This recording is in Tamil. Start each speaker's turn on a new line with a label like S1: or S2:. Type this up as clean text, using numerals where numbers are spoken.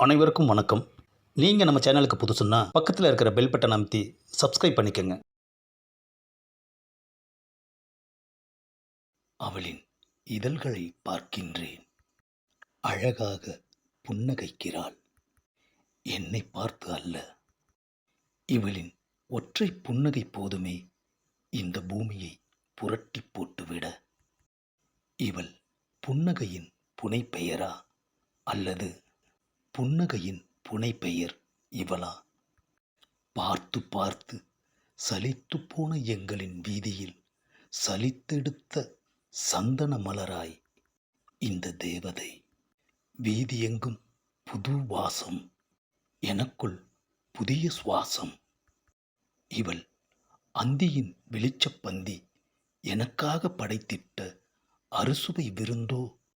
S1: அனைவருக்கும் வணக்கம். நீங்கள் நம்ம சேனலுக்கு புதுசுன்னா பக்கத்தில் இருக்கிற பெல் பட்டன் அமைத்தி சப்ஸ்கிரைப் பண்ணிக்கோங்க. அவளின் இதழ்களை பார்க்கின்றேன். அழகாக புன்னகைக்கிறாள். என்னை பார்த்து அல்ல. இவளின் ஒற்றை புன்னகை போதுமே இந்த பூமியை புரட்டி போட்டுவிட. இவள் புன்னகையின் புனைப்பெயரா அல்லது புன்னகையின் புனைப்பெயர் இவளா? பார்த்து பார்த்து சலித்து போன எங்களின் வீதியில் சலித்தெடுத்த சந்தன மலராய் இந்த தேவதை. வீதியெங்கும் புது வாசம், எனக்குள் புதிய சுவாசம். இவள் அந்தியின் வெளிச்சப்பந்தி, எனக்காக படைத்திட்ட அறுசுவை விருந்தோ